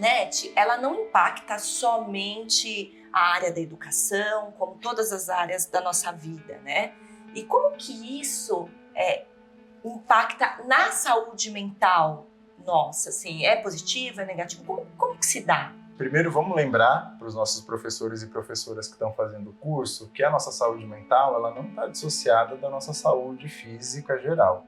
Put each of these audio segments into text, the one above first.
internet, ela não impacta somente a área da educação, como todas as áreas da nossa vida, né? E como que isso impacta na saúde mental nossa, assim, é positivo, é negativo? Como que se dá? Primeiro, vamos lembrar para os nossos professores e professoras que estão fazendo o curso que a nossa saúde mental ela não está dissociada da nossa saúde física geral.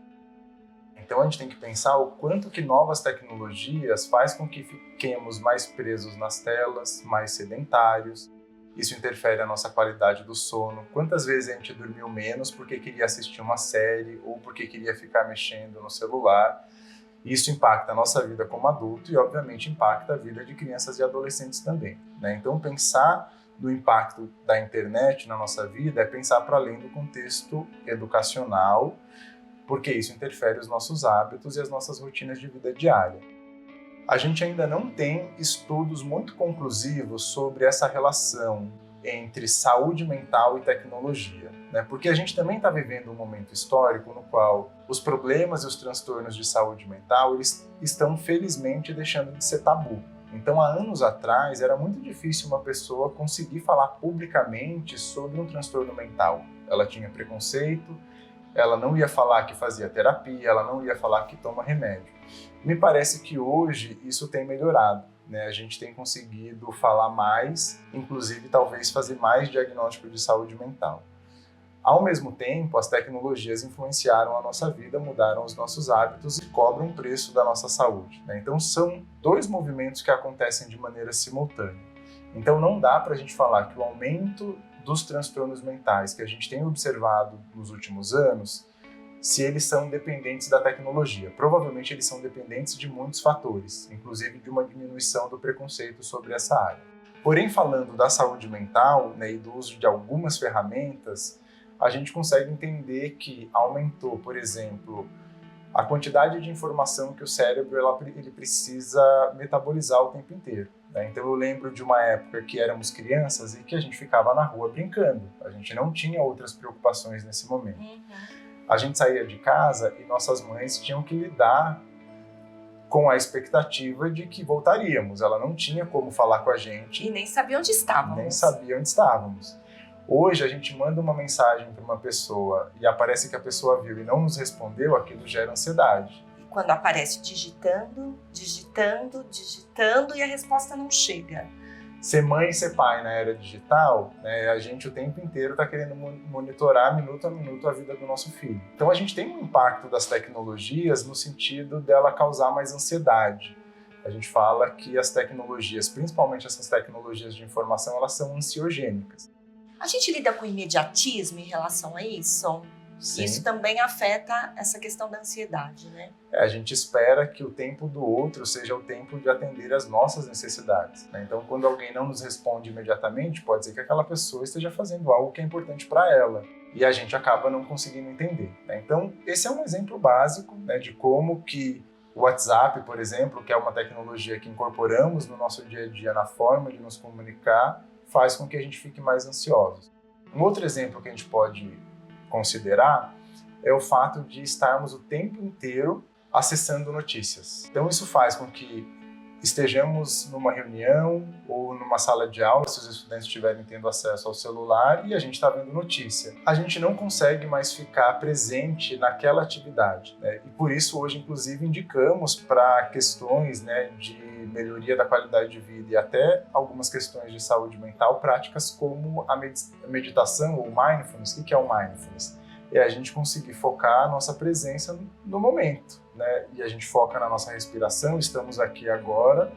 Então a gente tem que pensar o quanto que novas tecnologias faz com que fiquemos mais presos nas telas, mais sedentários. Isso interfere na nossa qualidade do sono. Quantas vezes a gente dormiu menos porque queria assistir uma série ou porque queria ficar mexendo no celular. Isso impacta a nossa vida como adulto e, obviamente, impacta a vida de crianças e adolescentes também, né? Então, pensar no impacto da internet na nossa vida é pensar para além do contexto educacional, porque isso interfere os nossos hábitos e as nossas rotinas de vida diária. A gente ainda não tem estudos muito conclusivos sobre essa relação entre saúde mental e tecnologia, né? Porque a gente também está vivendo um momento histórico no qual os problemas e os transtornos de saúde mental eles estão felizmente deixando de ser tabu. Então, há anos atrás, era muito difícil uma pessoa conseguir falar publicamente sobre um transtorno mental. Ela tinha preconceito, ela não ia falar que fazia terapia, ela não ia falar que toma remédio. Me parece que hoje isso tem melhorado, né? A gente tem conseguido falar mais, inclusive talvez fazer mais diagnóstico de saúde mental. Ao mesmo tempo, as tecnologias influenciaram a nossa vida, mudaram os nossos hábitos e cobram um preço da nossa saúde, né? Então são dois movimentos que acontecem de maneira simultânea. Então não dá para a gente falar que o aumento dos transtornos mentais que a gente tem observado nos últimos anos, se eles são dependentes da tecnologia. Provavelmente eles são dependentes de muitos fatores, inclusive de uma diminuição do preconceito sobre essa área. Porém, falando da saúde mental, né, e do uso de algumas ferramentas, a gente consegue entender que aumentou, por exemplo, a quantidade de informação que o cérebro ele precisa metabolizar o tempo inteiro, né? Então eu lembro de uma época que éramos crianças e que a gente ficava na rua brincando. A gente não tinha outras preocupações nesse momento. A gente saía de casa e nossas mães tinham que lidar com a expectativa de que voltaríamos. Ela não tinha como falar com a gente. E nem sabia onde estávamos. Nem sabia onde estávamos. Hoje a gente manda uma mensagem para uma pessoa e aparece que a pessoa viu e não nos respondeu, aquilo gera ansiedade. E quando aparece digitando e a resposta não chega. Ser mãe e ser pai na era digital, né, a gente o tempo inteiro está querendo monitorar minuto a minuto a vida do nosso filho. Então a gente tem um impacto das tecnologias no sentido dela causar mais ansiedade. A gente fala que as tecnologias, principalmente essas tecnologias de informação, elas são ansiogênicas. A gente lida com imediatismo em relação a isso? Sim. Isso também afeta essa questão da ansiedade, né? A gente espera que o tempo do outro seja o tempo de atender às nossas necessidades, né? Então, quando alguém não nos responde imediatamente, pode ser que aquela pessoa esteja fazendo algo que é importante para ela e a gente acaba não conseguindo entender, né? Então, esse é um exemplo básico, né, de como que o WhatsApp, por exemplo, que é uma tecnologia que incorporamos no nosso dia a dia na forma de nos comunicar, faz com que a gente fique mais ansiosos. Um outro exemplo que a gente pode considerar é o fato de estarmos o tempo inteiro acessando notícias. Então isso faz com que estejamos numa reunião ou numa sala de aula, se os estudantes estiverem tendo acesso ao celular e a gente está vendo notícia. A gente não consegue mais ficar presente naquela atividade, né? E por isso hoje, inclusive, indicamos para questões, né, de melhoria da qualidade de vida e até algumas questões de saúde mental, práticas como a meditação ou mindfulness. O que é o mindfulness? É a gente conseguir focar a nossa presença no momento, né? E a gente foca na nossa respiração, estamos aqui agora,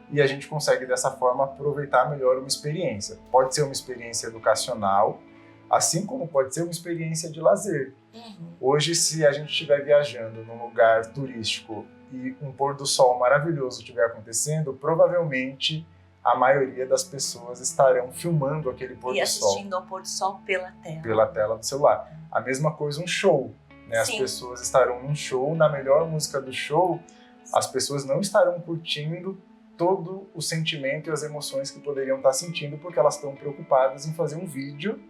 e a gente consegue dessa forma aproveitar melhor uma experiência. Pode ser uma experiência educacional, assim como pode ser uma experiência de lazer. Hoje, se a gente estiver viajando num lugar turístico e um pôr do sol maravilhoso estiver acontecendo, provavelmente a maioria das pessoas estarão filmando aquele pôr do sol. E assistindo ao pôr do sol pela tela. Pela tela do celular. A mesma coisa um show, né? As pessoas estarão num show, na melhor música do show, as pessoas não estarão curtindo todo o sentimento e as emoções que poderiam estar sentindo porque elas estão preocupadas em fazer um vídeo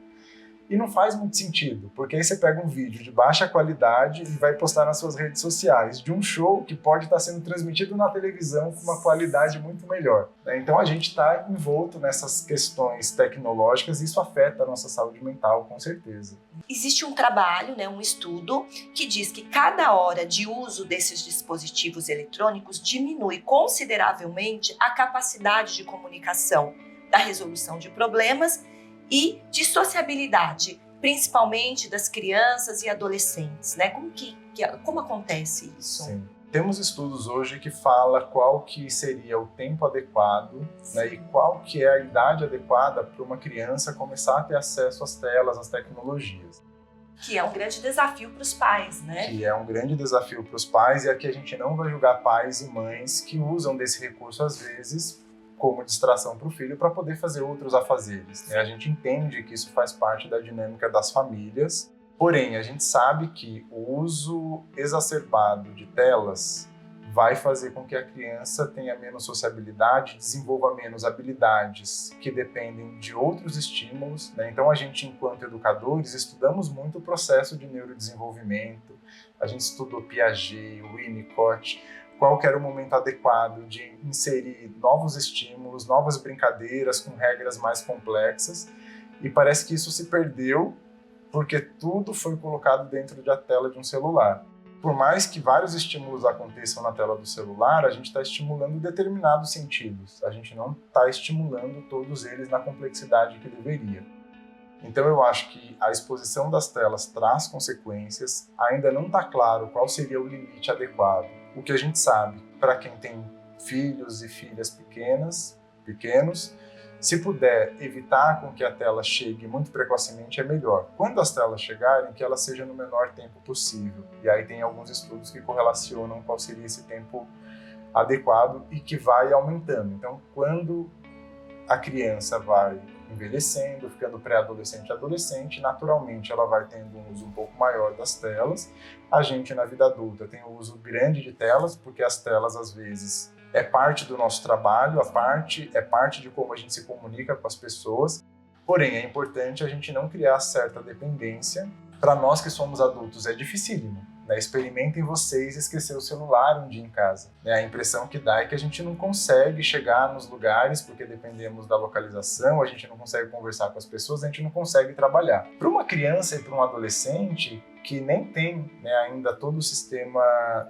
E não faz muito sentido, porque aí você pega um vídeo de baixa qualidade e vai postar nas suas redes sociais de um show que pode estar sendo transmitido na televisão com uma qualidade muito melhor, né? Então a gente está envolto nessas questões tecnológicas e isso afeta a nossa saúde mental, com certeza. Existe um trabalho, né, um estudo, que diz que cada hora de uso desses dispositivos eletrônicos diminui consideravelmente a capacidade de comunicação, da resolução de problemas e de sociabilidade, principalmente das crianças e adolescentes, né? Como acontece isso? Sim. Temos estudos hoje que falam qual que seria o tempo adequado, né, e qual que é a idade adequada para uma criança começar a ter acesso às telas, às tecnologias. Que é um grande desafio para os pais, né? Que é um grande desafio para os pais, e aqui a gente não vai julgar pais e mães que usam desse recurso às vezes como distração para o filho para poder fazer outros afazeres, né? A gente entende que isso faz parte da dinâmica das famílias, porém a gente sabe que o uso exacerbado de telas vai fazer com que a criança tenha menos sociabilidade, desenvolva menos habilidades que dependem de outros estímulos, né? Então a gente, enquanto educadores, estudamos muito o processo de neurodesenvolvimento, a gente estudou Piaget, Winnicott, qual que era o momento adequado de inserir novos estímulos, novas brincadeiras com regras mais complexas, e parece que isso se perdeu porque tudo foi colocado dentro da tela de um celular. Por mais que vários estímulos aconteçam na tela do celular, a gente está estimulando determinados sentidos, a gente não está estimulando todos eles na complexidade que deveria. Então eu acho que a exposição das telas traz consequências, ainda não está claro qual seria o limite adequado. O que a gente sabe, para quem tem filhos e filhas pequenos, se puder evitar com que a tela chegue muito precocemente é melhor. Quando as telas chegarem, que ela seja no menor tempo possível. E aí tem alguns estudos que correlacionam qual seria esse tempo adequado e que vai aumentando. Então, quando a criança vai envelhecendo, ficando pré-adolescente e adolescente, naturalmente ela vai tendo um uso um pouco maior das telas. A gente, na vida adulta, tem um uso grande de telas, porque as telas, às vezes, é parte do nosso trabalho, é parte de como a gente se comunica com as pessoas. Porém, é importante a gente não criar certa dependência. Para nós que somos adultos, é dificílimo, né? Experimentem vocês esquecer o celular um dia em casa, né? A impressão que dá é que a gente não consegue chegar nos lugares porque dependemos da localização, a gente não consegue conversar com as pessoas, a gente não consegue trabalhar. Para uma criança e para um adolescente que nem tem, né, ainda todo o sistema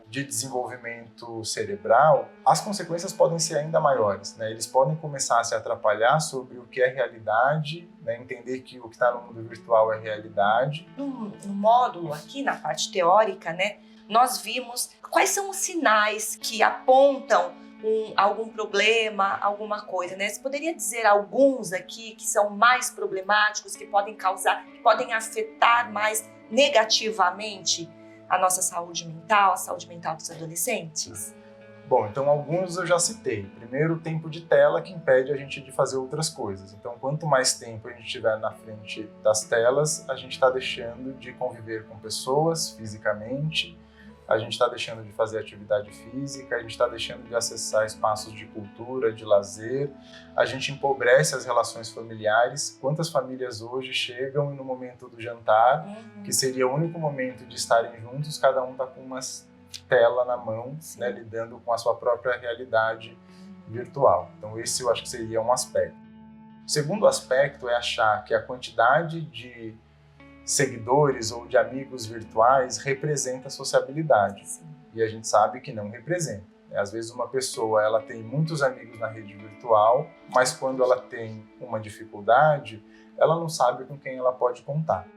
de desenvolvimento cerebral, as consequências podem ser ainda maiores, né? Eles podem começar a se atrapalhar sobre o que é realidade, né? Entender que o que está no mundo virtual é realidade. No módulo aqui, na parte teórica, né, nós vimos quais são os sinais que apontam algum problema, alguma coisa, né? Você poderia dizer alguns aqui que são mais problemáticos, que podem afetar mais negativamente a nossa saúde mental, a saúde mental dos adolescentes? Bom, então alguns eu já citei. Primeiro, o tempo de tela, que impede a gente de fazer outras coisas. Então, quanto mais tempo a gente tiver na frente das telas, a gente está deixando de conviver com pessoas fisicamente, a gente está deixando de fazer atividade física, a gente está deixando de acessar espaços de cultura, de lazer, a gente empobrece as relações familiares. Quantas famílias hoje chegam e no momento do jantar, que seria o único momento de estarem juntos, cada um está com uma tela na mão, né, lidando com a sua própria realidade virtual. Então esse eu acho que seria um aspecto. O segundo aspecto é achar que a quantidade de seguidores ou de amigos virtuais representa a sociabilidade. Sim. E a gente sabe que não representa. Às vezes uma pessoa ela tem muitos amigos na rede virtual, mas quando ela tem uma dificuldade, ela não sabe com quem ela pode contar.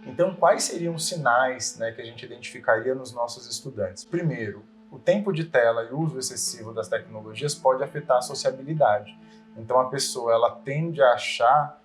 Então, quais seriam os sinais, né, que a gente identificaria nos nossos estudantes? Primeiro, o tempo de tela e o uso excessivo das tecnologias pode afetar a sociabilidade. Então, a pessoa ela tende a achar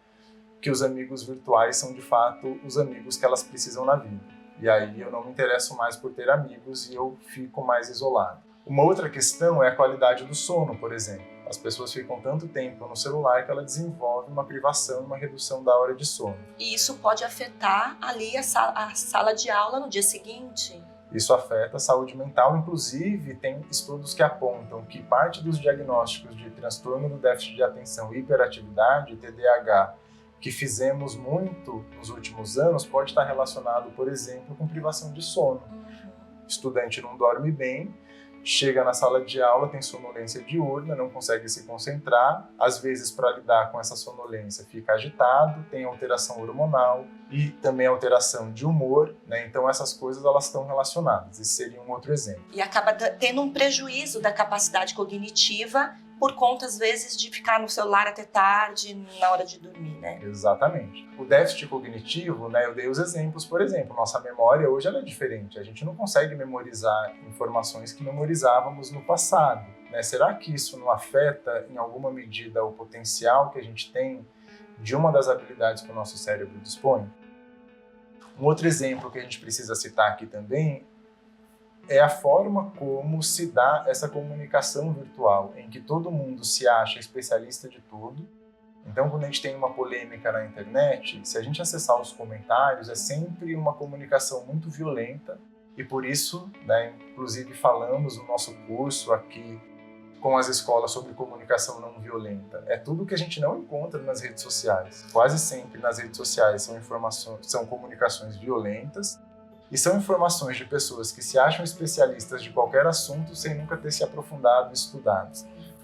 que os amigos virtuais são, de fato, os amigos que elas precisam na vida. E aí eu não me interesso mais por ter amigos e eu fico mais isolado. Uma outra questão é a qualidade do sono, por exemplo. As pessoas ficam tanto tempo no celular que ela desenvolve uma privação e uma redução da hora de sono. E isso pode afetar ali a sala de aula no dia seguinte? Isso afeta a saúde mental, inclusive tem estudos que apontam que parte dos diagnósticos de transtorno do déficit de atenção e hiperatividade, TDAH, que fizemos muito nos últimos anos pode estar relacionado, por exemplo, com privação de sono. O estudante não dorme bem, chega na sala de aula, tem sonolência diurna, não consegue se concentrar, às vezes para lidar com essa sonolência fica agitado, tem alteração hormonal e também alteração de humor, né? Então essas coisas elas estão relacionadas, esse seria um outro exemplo. E acaba tendo um prejuízo da capacidade cognitiva por conta, às vezes, de ficar no celular até tarde, na hora de dormir, né? Exatamente. O déficit cognitivo, né, eu dei os exemplos, por exemplo, nossa memória hoje ela é diferente, a gente não consegue memorizar informações que memorizávamos no passado, né? Será que isso não afeta, em alguma medida, o potencial que a gente tem de uma das habilidades que o nosso cérebro dispõe? Um outro exemplo que a gente precisa citar aqui também é a forma como se dá essa comunicação virtual, em que todo mundo se acha especialista de tudo. Então, quando a gente tem uma polêmica na internet, se a gente acessar os comentários, é sempre uma comunicação muito violenta e por isso, né, inclusive falamos no nosso curso aqui com as escolas sobre comunicação não violenta. É tudo que a gente não encontra nas redes sociais. Quase sempre nas redes sociais são comunicações violentas, e são informações de pessoas que se acham especialistas de qualquer assunto sem nunca ter se aprofundado e estudado.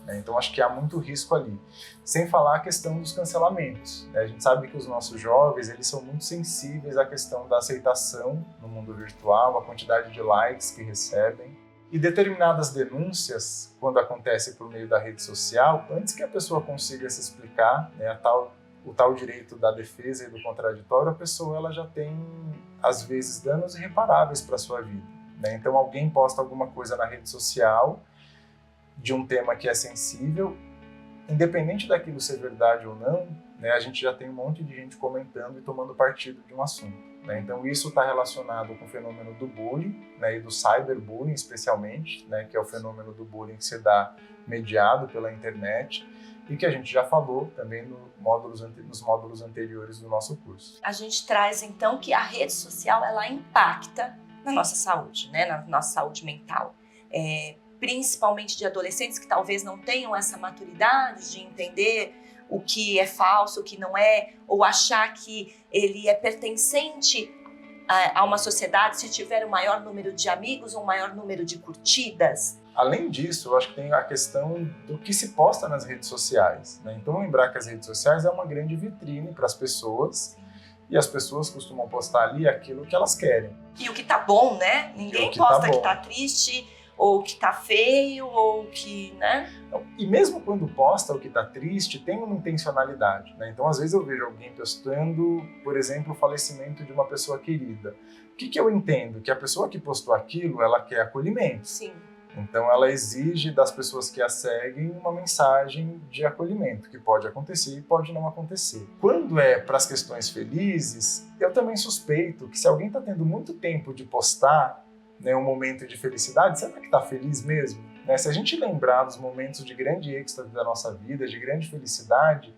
Então acho que há muito risco ali. Sem falar a questão dos cancelamentos. A gente sabe que os nossos jovens eles são muito sensíveis à questão da aceitação no mundo virtual, a quantidade de likes que recebem. E determinadas denúncias, quando acontecem por meio da rede social, antes que a pessoa consiga se explicar, né, o tal direito da defesa e do contraditório, a pessoa ela já tem, às vezes, danos irreparáveis para a sua vida, né? Então, alguém posta alguma coisa na rede social de um tema que é sensível, independente daquilo ser verdade ou não, né, a gente já tem um monte de gente comentando e tomando partido de um assunto, né? Então, isso está relacionado com o fenômeno do bullying, né, e do cyberbullying, especialmente, né, que é o fenômeno do bullying que se dá mediado pela internet, e que a gente já falou também nos módulos anteriores do nosso curso. A gente traz, então, que a rede social ela impacta na nossa saúde, né? Na nossa saúde mental. Principalmente de adolescentes que talvez não tenham essa maturidade de entender o que é falso, o que não é, ou achar que ele é pertencente a uma sociedade se tiver o maior número de amigos ou o maior número de curtidas. Além disso, eu acho que tem a questão do que se posta nas redes sociais, né? Então, lembrar que as redes sociais é uma grande vitrine para as pessoas e as pessoas costumam postar ali aquilo que elas querem. E o que tá bom, né? Ninguém posta que tá triste ou que tá feio ou que, né? E mesmo quando posta o que tá triste, tem uma intencionalidade, né? Então, às vezes eu vejo alguém postando, por exemplo, o falecimento de uma pessoa querida. O que eu entendo? Que a pessoa que postou aquilo, ela quer acolhimento. Sim. Então, ela exige das pessoas que a seguem uma mensagem de acolhimento, que pode acontecer e pode não acontecer. Quando é para as questões felizes, eu também suspeito que se alguém está tendo muito tempo de postar, né, um momento de felicidade, será que está feliz mesmo? Né? Se a gente lembrar dos momentos de grande êxtase da nossa vida, de grande felicidade,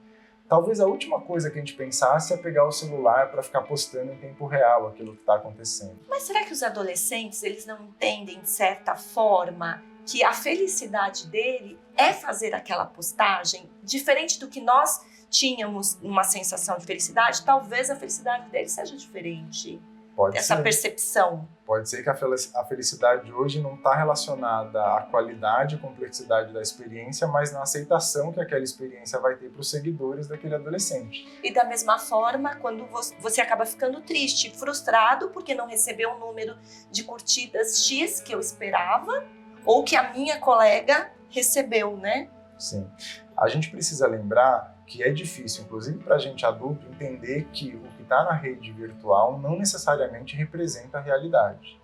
talvez a última coisa que a gente pensasse é pegar o celular para ficar postando em tempo real aquilo que está acontecendo. Mas será que os adolescentes, eles não entendem, de certa forma, que a felicidade dele é fazer aquela postagem? Diferente do que nós tínhamos uma sensação de felicidade, talvez a felicidade dele seja diferente. Pode Essa ser. Percepção. Pode ser que a felicidade de hoje não está relacionada à qualidade e complexidade da experiência, mas na aceitação que aquela experiência vai ter para os seguidores daquele adolescente. E da mesma forma, quando você acaba ficando triste, frustrado, porque não recebeu o número de curtidas X que eu esperava, ou que a minha colega recebeu, né? Sim. A gente precisa lembrar que é difícil, inclusive para a gente adulto, entender que o que está na rede virtual não necessariamente representa a realidade.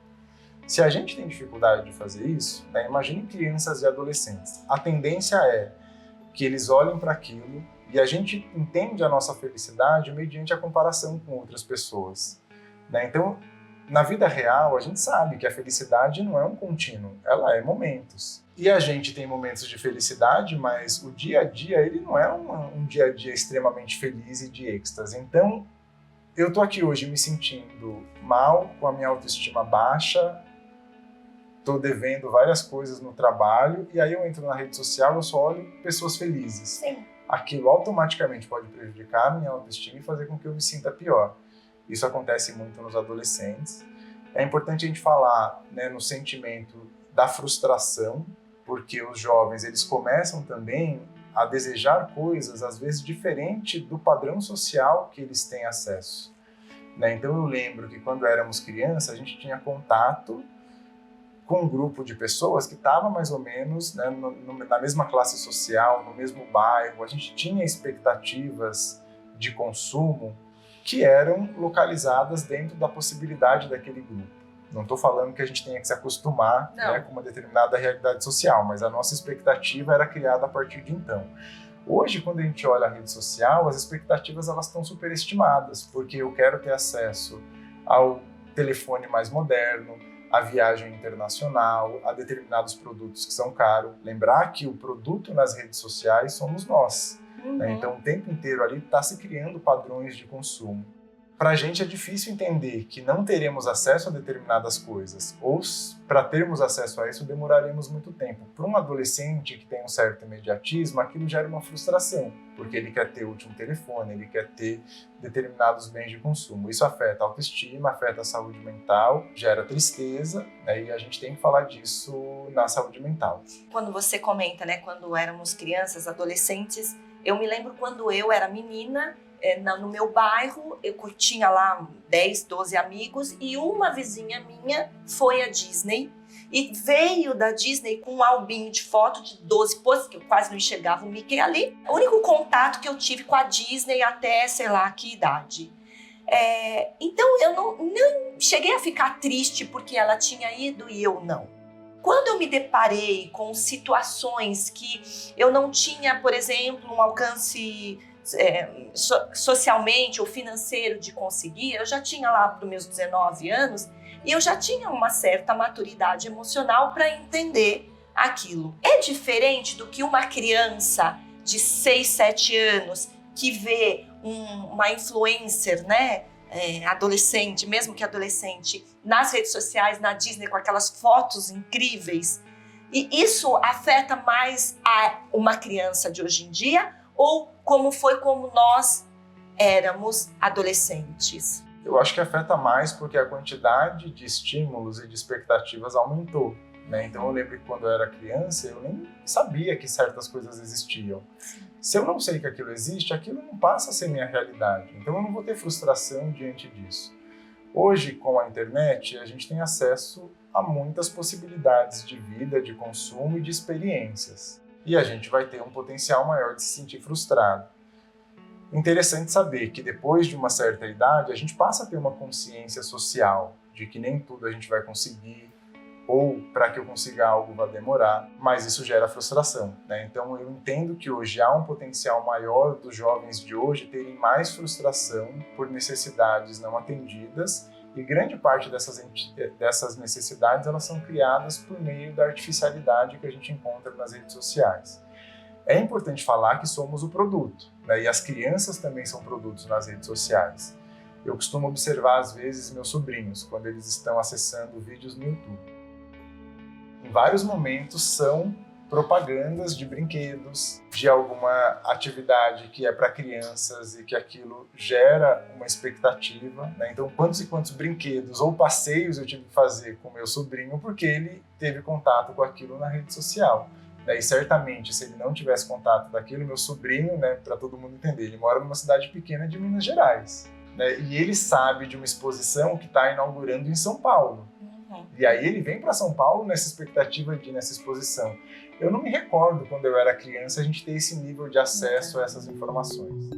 Se a gente tem dificuldade de fazer isso, né, imagine crianças e adolescentes. A tendência é que eles olhem para aquilo e a gente entende a nossa felicidade mediante a comparação com outras pessoas, né? Então, na vida real, a gente sabe que a felicidade não é um contínuo, ela é momentos. E a gente tem momentos de felicidade, mas o dia a dia, ele não é um dia a dia extremamente feliz e de êxtase. Então, eu tô aqui hoje me sentindo mal, com a minha autoestima baixa, tô devendo várias coisas no trabalho, e aí eu entro na rede social, eu só olho pessoas felizes. Sim. aquilo automaticamente pode prejudicar a minha autoestima e fazer com que eu me sinta pior. Isso acontece muito nos adolescentes. É importante a gente falar, né, no sentimento da frustração, porque os jovens eles começam também a desejar coisas, às vezes, diferente do padrão social que eles têm acesso. Né? Então eu lembro que quando éramos crianças, a gente tinha contato com um grupo de pessoas que estava mais ou menos, né, na mesma classe social, no mesmo bairro. A gente tinha expectativas de consumo que eram localizadas dentro da possibilidade daquele grupo. Não estou falando que a gente tenha que se acostumar, né, com uma determinada realidade social, mas a nossa expectativa era criada a partir de então. Hoje, quando a gente olha a rede social, as expectativas elas estão superestimadas, porque eu quero ter acesso ao telefone mais moderno, à viagem internacional, a determinados produtos que são caros. Lembrar que o produto nas redes sociais somos nós. Né? Então, o tempo inteiro ali está se criando padrões de consumo. Para a gente é difícil entender que não teremos acesso a determinadas coisas, ou para termos acesso a isso demoraremos muito tempo. Para um adolescente que tem um certo imediatismo, aquilo gera uma frustração, porque ele quer ter o último telefone, ele quer ter determinados bens de consumo. Isso afeta a autoestima, afeta a saúde mental, gera tristeza, né? E a gente tem que falar disso na saúde mental. Quando você comenta, né, quando éramos crianças, adolescentes, eu me lembro quando eu era menina, no meu bairro, eu tinha lá 10, 12 amigos e uma vizinha minha foi à Disney e veio da Disney com um albinho de foto de 12 poses, que eu quase não enxergava o Mickey ali. O único contato que eu tive com a Disney até, sei lá, que idade. Então eu não cheguei a ficar triste porque ela tinha ido e eu não. Quando eu me deparei com situações que eu não tinha, por exemplo, um alcance socialmente ou financeiro de conseguir, eu já tinha lá para os meus 19 anos e eu já tinha uma certa maturidade emocional para entender aquilo. É diferente do que uma criança de 6, 7 anos que vê uma influencer, né, adolescente, mesmo que adolescente, nas redes sociais, na Disney, com aquelas fotos incríveis. E isso afeta mais uma criança de hoje em dia ou como nós éramos adolescentes? Eu acho que afeta mais porque a quantidade de estímulos e de expectativas aumentou. Né? Então eu lembro que quando eu era criança, eu nem sabia que certas coisas existiam. Se eu não sei que aquilo existe, aquilo não passa a ser minha realidade. Então eu não vou ter frustração diante disso. Hoje, com a internet, a gente tem acesso a muitas possibilidades de vida, de consumo e de experiências. E a gente vai ter um potencial maior de se sentir frustrado. Interessante saber que depois de uma certa idade, a gente passa a ter uma consciência social de que nem tudo a gente vai conseguir, ou para que eu consiga algo vai demorar, mas isso gera frustração. Né? Então eu entendo que hoje há um potencial maior dos jovens de hoje terem mais frustração por necessidades não atendidas, e grande parte dessas necessidades elas são criadas por meio da artificialidade que a gente encontra nas redes sociais. É importante falar que somos o produto, né? E as crianças também são produtos nas redes sociais. Eu costumo observar às vezes meus sobrinhos quando eles estão acessando vídeos no YouTube. Em vários momentos são propagandas de brinquedos, de alguma atividade que é para crianças e que aquilo gera uma expectativa. Né? Então, quantos e quantos brinquedos ou passeios eu tive que fazer com meu sobrinho porque ele teve contato com aquilo na rede social. E certamente, se ele não tivesse contato daquilo, meu sobrinho, né, para todo mundo entender, ele mora numa cidade pequena de Minas Gerais. Né? E ele sabe de uma exposição que está inaugurando em São Paulo. E aí ele vem para São Paulo nessa expectativa de ir nessa exposição. Eu não me recordo, quando eu era criança, a gente ter esse nível de acesso a essas informações.